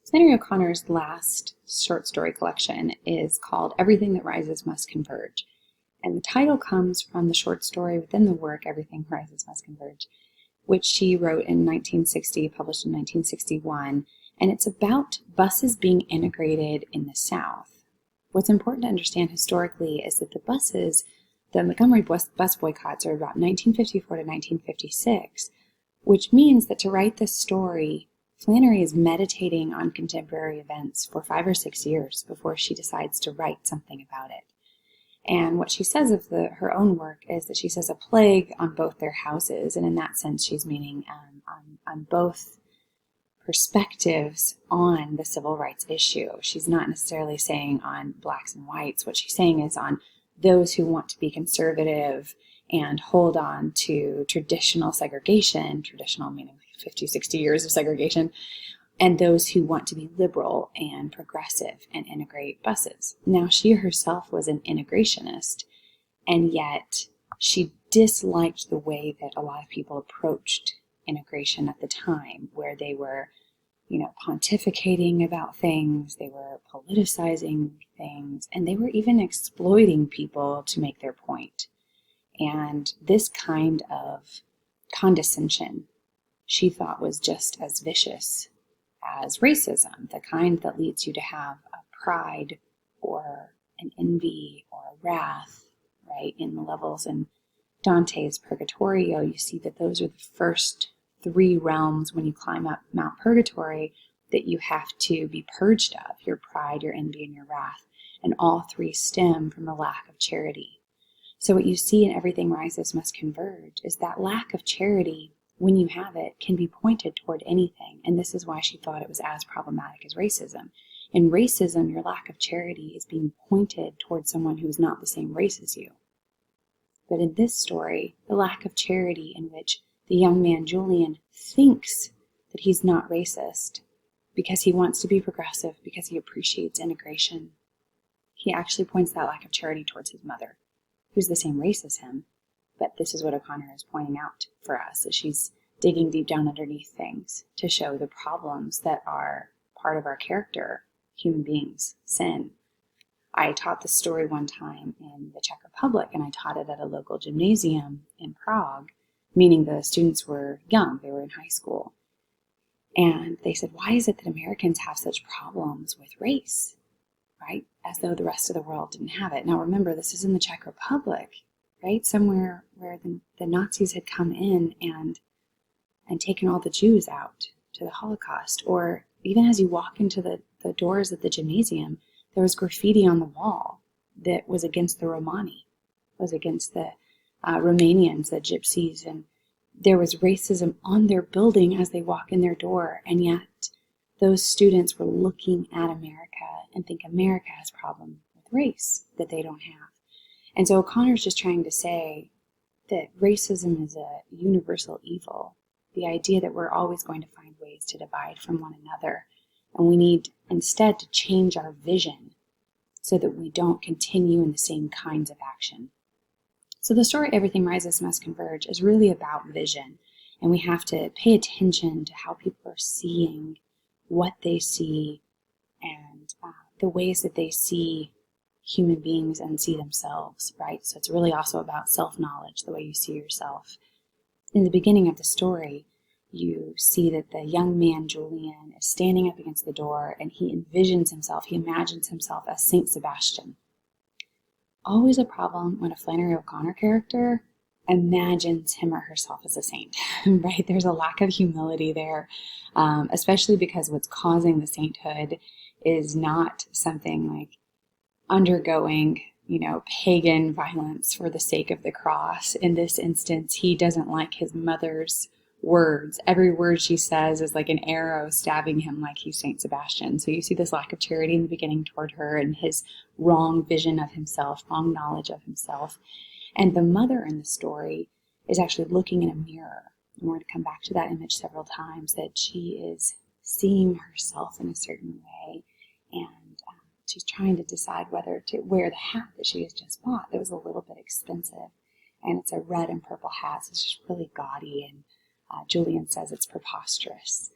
Flannery O'Connor's last short story collection is called Everything That Rises Must Converge. And the title comes from the short story within the work, Everything Rises Must Converge, which she wrote in 1960, published in 1961. And it's about buses being integrated in the South. What's important to understand historically is that the Montgomery bus boycotts are about 1954 to 1956, which means that to write this story, Flannery is meditating on contemporary events for 5 or 6 years before she decides to write something about it. And what she says of her own work is that she says a plague on both their houses, and in that sense she's meaning on both perspectives on the civil rights issue. She's not necessarily saying on blacks and whites. What she's saying is on those who want to be conservative and hold on to traditional segregation, traditional meaning 50, 60 years of segregation, and those who want to be liberal and progressive and integrate buses. Now, she herself was an integrationist, and yet she disliked the way that a lot of people approached integration at the time, where they were, pontificating about things, they were politicizing things, and they were even exploiting people to make their point. And this kind of condescension she thought was just as vicious as racism, the kind that leads you to have a pride or an envy or a wrath, right? In the levels in Dante's Purgatorio, you see that those are the first 3 realms when you climb up Mount Purgatory that you have to be purged of: your pride, your envy, and your wrath. And all 3 stem from the lack of charity. So what you see in Everything Rises Must Converge is that lack of charity, when you have it, can be pointed toward anything. And this is why she thought it was as problematic as racism. In racism, your lack of charity is being pointed toward someone who is not the same race as you. But in this story, the lack of charity in which the young man Julian thinks that he's not racist because he wants to be progressive, because he appreciates integration, he actually points that lack of charity towards his mother, who's the same race as him. But this is what O'Connor is pointing out for us, that she's digging deep down underneath things to show the problems that are part of our character, human beings, sin. I taught this story one time in the Czech Republic, and I taught it at a local gymnasium in Prague, meaning the students were young, they were in high school. And they said, why is it that Americans have such problems with race, right? As though the rest of the world didn't have it. Now remember, this is in the Czech Republic, right? Somewhere where the Nazis had come in and taken all the Jews out to the Holocaust. Or even as you walk into the doors of the gymnasium, there was graffiti on the wall that was against the Romani, was against the Romanians, the Gypsies, and there was racism on their building as they walk in their door, and yet those students were looking at America and think America has a problem with race that they don't have. And so O'Connor's just trying to say that racism is a universal evil, the idea that we're always going to find ways to divide from one another, and we need instead to change our vision so that we don't continue in the same kinds of action. So the story Everything Rises Must Converge is really about vision, and we have to pay attention to how people are seeing what they see and the ways that they see human beings and see themselves, right? So it's really also about self-knowledge, the way you see yourself. In the beginning of the story, you see that the young man, Julian, is standing up against the door, and he envisions himself, he imagines himself as Saint Sebastian. Always a problem when a Flannery O'Connor character imagines him or herself as a saint, right? There's a lack of humility there, especially because what's causing the sainthood is not something like undergoing, pagan violence for the sake of the cross. In this instance, he doesn't like his mother's words. Every word she says is like an arrow stabbing him like he's Saint Sebastian. So you see this lack of charity in the beginning toward her and his wrong vision of himself, wrong knowledge of himself. And the mother in the story is actually looking in a mirror. And we're going to come back to that image several times, that she is seeing herself in a certain way, and she's trying to decide whether to wear the hat that she has just bought. That was a little bit expensive, and it's a red and purple hat, so it's just really gaudy, and Julian says it's preposterous.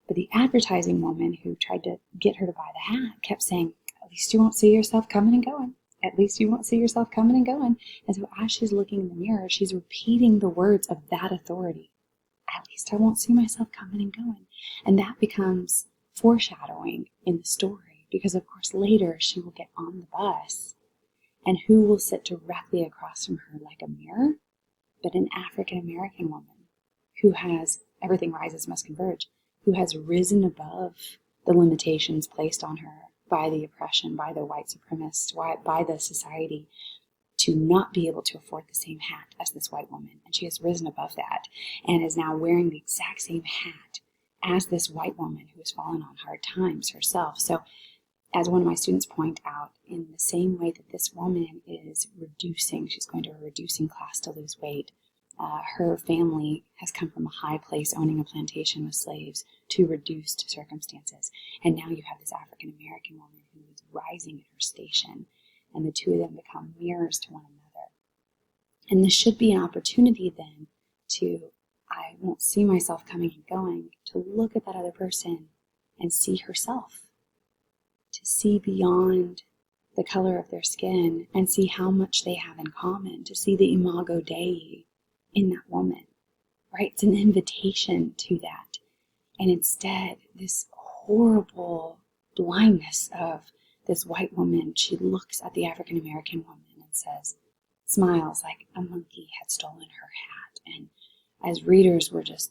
But the advertising woman who tried to get her to buy the hat kept saying, at least you won't see yourself coming and going. At least you won't see yourself coming and going. And so as she's looking in the mirror, she's repeating the words of that authority. At least I won't see myself coming and going. And that becomes foreshadowing in the story, because of course later she will get on the bus, and who will sit directly across from her like a mirror? But an African American woman who has, everything rises must converge, who has risen above the limitations placed on her by the oppression, by the white supremacists, by the society, to not be able to afford the same hat as this white woman. And she has risen above that and is now wearing the exact same hat as this white woman who has fallen on hard times herself. So as one of my students point out, in the same way that this woman is reducing, she's going to a reducing class to lose weight. Her family has come from a high place owning a plantation with slaves to reduced circumstances. And now you have this African American woman who is rising in her station, and the two of them become mirrors to one another. And this should be an opportunity then to, I won't see myself coming and going, to look at that other person and see herself, to see beyond the color of their skin and see how much they have in common, to see the imago Dei in that woman, right? It's an invitation to that. And instead, this horrible blindness of this white woman, she looks at the African American woman and says, smiles like a monkey had stolen her hat. And as readers were just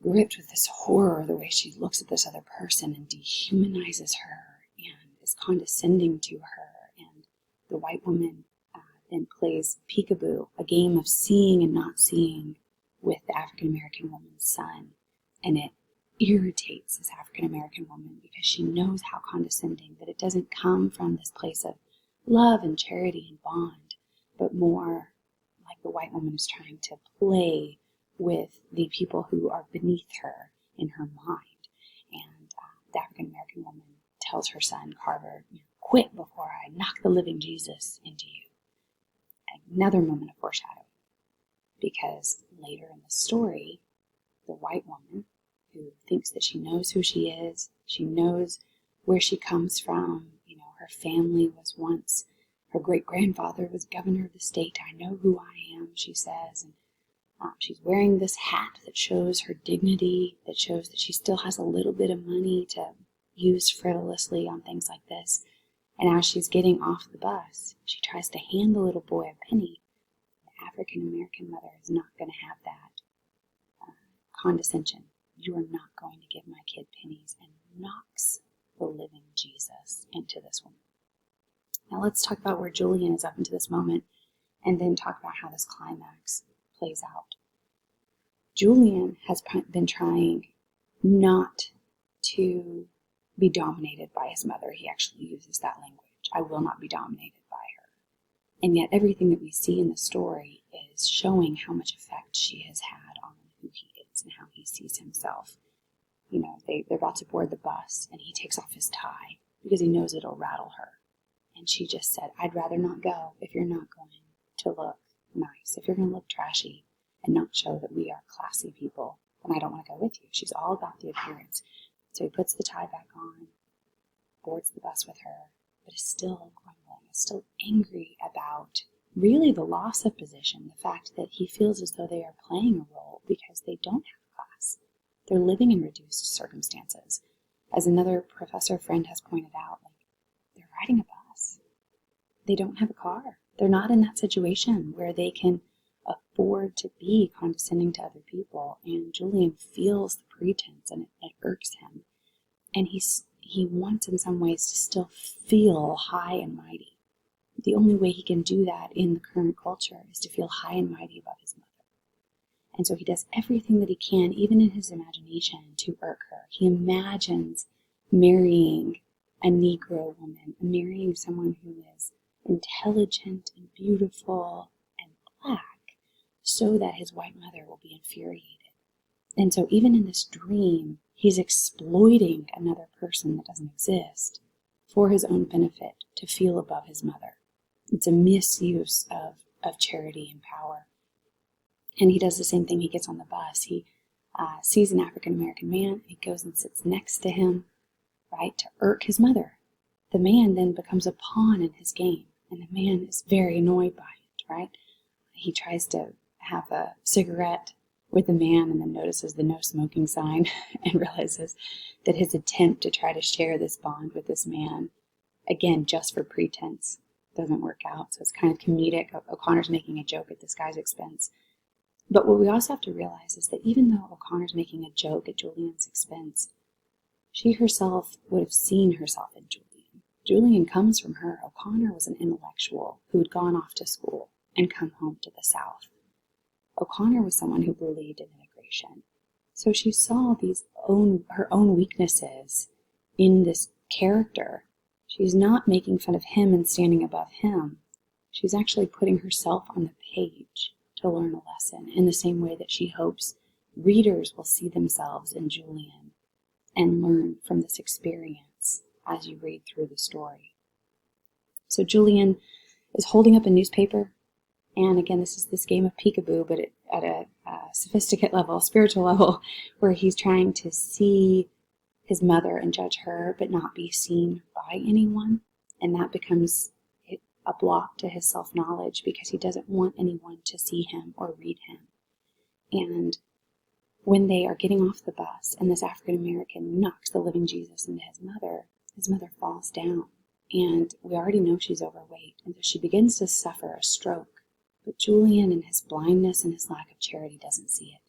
gripped with this horror, the way she looks at this other person and dehumanizes her and is condescending to her. And the white woman then plays peekaboo, a game of seeing and not seeing with the African American woman's son. And it irritates this African American woman because she knows how condescending, that it doesn't come from this place of love and charity and bond, but more like the white woman is trying to play with the people who are beneath her in her mind. And the African American woman tells her son, Carver, quit before I knock the living Jesus into you. Another moment of foreshadowing, because later in the story, the white woman who thinks that she knows who she is, she knows where she comes from, her family was once, her great-grandfather was governor of the state, I know who I am, she says, and she's wearing this hat that shows her dignity, that shows that she still has a little bit of money to use frivolously on things like this. And as she's getting off the bus, she tries to hand the little boy a penny. The African American mother is not going to have that condescension. You are not going to give my kid pennies, and knocks the living Jesus into this woman. Now let's talk about where Julian is up into this moment, and then talk about how this climax plays out. Julian has been trying not to be dominated by his mother. He actually uses that language. I will not be dominated by her. And yet everything that we see in the story is showing how much effect she has had on who he is and how he sees himself. They're about to board the bus, and he takes off his tie because he knows it'll rattle her. And she just said, I'd rather not go if you're not going to look nice, if you're going to look trashy and not show that we are classy people, then I don't want to go with you. She's all about the appearance. So he puts the tie back on, boards the bus with her, but is still grumbling, is still angry about really the loss of position, the fact that he feels as though they are playing a role because they don't have class. They're living in reduced circumstances. As another professor friend has pointed out, they're riding a bus. They don't have a car. They're not in that situation where they can afford to be condescending to other people. And Julian feels the pretense, and it irks him. And he wants in some ways to still feel high and mighty. The only way he can do that in the current culture is to feel high and mighty above his mother. And so he does everything that he can, even in his imagination, to irk her. He imagines marrying a Negro woman, marrying someone who is intelligent and beautiful and black, so that his white mother will be infuriated. And so even in this dream, he's exploiting another person that doesn't exist for his own benefit, to feel above his mother. It's a misuse of charity and power. And he does the same thing. He gets on the bus. He sees an African-American man. He goes and sits next to him, right, to irk his mother. The man then becomes a pawn in his game, and the man is very annoyed by it, right? He tries to have a cigarette with the man and then notices the no smoking sign and realizes that his attempt to try to share this bond with this man, again, just for pretense, doesn't work out. So it's kind of comedic. O'Connor's making a joke at this guy's expense. But what we also have to realize is that even though O'Connor's making a joke at Julian's expense, she herself would have seen herself in Julian. Julian comes from her. O'Connor was an intellectual who had gone off to school and come home to the South. O'Connor was someone who believed in integration. So she saw her own weaknesses in this character. She's not making fun of him and standing above him. She's actually putting herself on the page to learn a lesson in the same way that she hopes readers will see themselves in Julian and learn from this experience as you read through the story. So Julian is holding up a newspaper, and again, this is this game of peekaboo, but at a sophisticated level, spiritual level, where he's trying to see his mother and judge her, but not be seen by anyone, and that becomes a block to his self-knowledge because he doesn't want anyone to see him or read him. And when they are getting off the bus and this African-American knocks the living Jesus into his mother falls down, and we already know she's overweight, and so she begins to suffer a stroke. But Julian, in his blindness and his lack of charity, doesn't see it.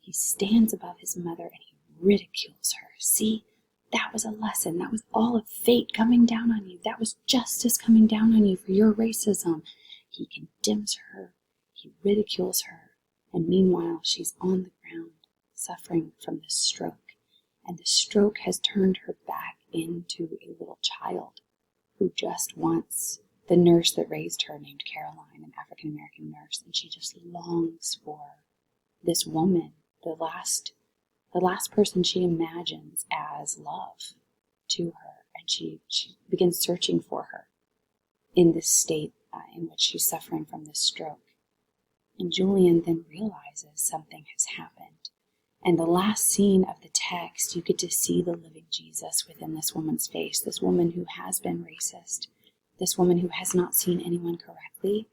He stands above his mother and he ridicules her. See, that was a lesson. That was all of fate coming down on you. That was justice coming down on you for your racism. He condemns her. He ridicules her. And meanwhile, she's on the ground, suffering from this stroke. And the stroke has turned her back into a little child who just wants the nurse that raised her, named Caroline, an African-American nurse, and she just longs for this woman, the last person she imagines as love to her, and she begins searching for her in this state in which she's suffering from this stroke. And Julian then realizes something has happened. And the last scene of the text, you get to see the living Jesus within this woman's face, this woman who has been racist, this woman who has not seen anyone correctly,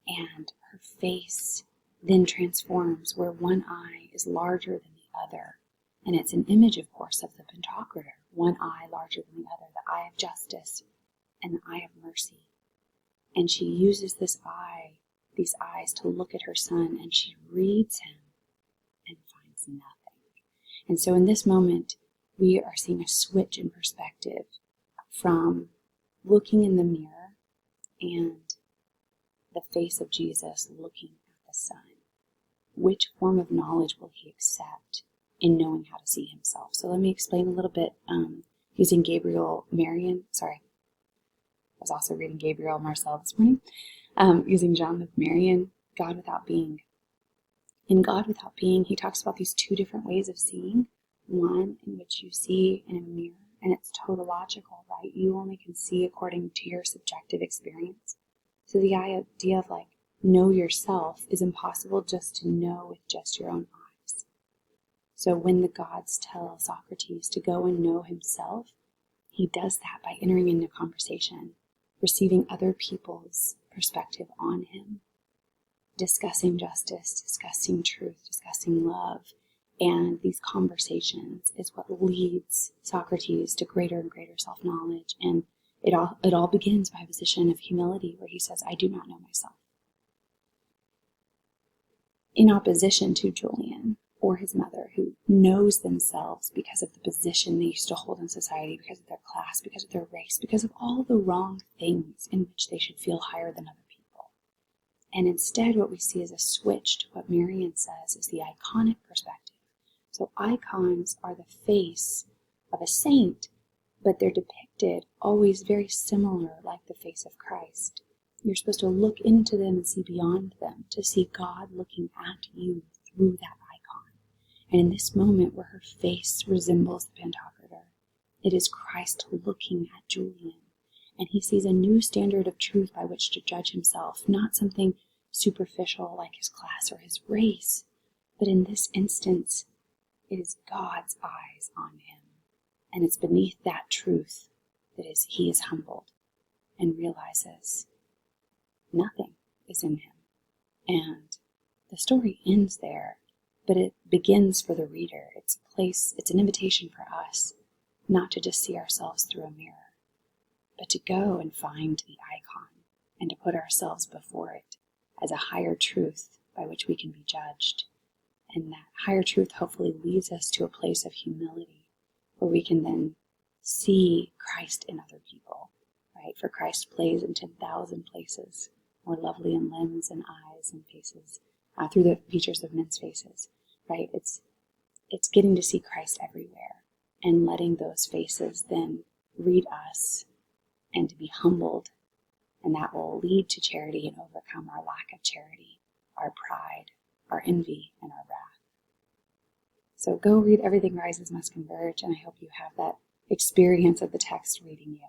and her face then transforms where one eye is larger than the other. And it's an image, of course, of the Pantocrator, one eye larger than the other, the eye of justice and the eye of mercy. And she uses these eyes to look at her son, and she reads him and finds nothing. And so in this moment, we are seeing a switch in perspective from looking in the mirror and the face of Jesus looking at the Son. Which form of knowledge will he accept in knowing how to see himself? So let me explain a little bit using Gabriel Marion. Sorry, I was also reading Gabriel Marcel this morning. Using John of Marion, God Without Being. In God Without Being, he talks about these two different ways of seeing. One in which you see in a mirror, and it's tautological, right? You only can see according to your subjective experience. So the idea of know yourself is impossible just to know with just your own eyes. So when the gods tell Socrates to go and know himself, he does that by entering into conversation, receiving other people's perspective on him, discussing justice, discussing truth, discussing love. And these conversations is what leads Socrates to greater and greater self-knowledge. And it all begins by a position of humility where he says, I do not know myself. In opposition to Julian or his mother, who knows themselves because of the position they used to hold in society, because of their class, because of their race, because of all the wrong things in which they should feel higher than other people. And instead what we see is a switch to what Marion says is the iconic perspective. So icons are the face of a saint, but they're depicted always very similar, like the face of Christ. You're supposed to look into them and see beyond them, to see God looking at you through that icon. And in this moment where her face resembles the Pantocrator, it is Christ looking at Julian. And he sees a new standard of truth by which to judge himself, not something superficial like his class or his race, but in this instance, It is God's eyes on him. And it's beneath that truth that he is humbled and realizes nothing is in him. And the story ends there, but it begins for the reader. It's an invitation for us not to just see ourselves through a mirror, but to go and find the icon and to put ourselves before it as a higher truth by which we can be judged. And that higher truth hopefully leads us to a place of humility where we can then see Christ in other people, right? For Christ plays in 10,000 places, more lovely in limbs and eyes and faces, through the features of men's faces, right? It's getting to see Christ everywhere and letting those faces then read us and to be humbled. And that will lead to charity and overcome our lack of charity, our pride, our envy, and our wrath. So go read Everything Rises Must Converge, and I hope you have that experience of the text reading you.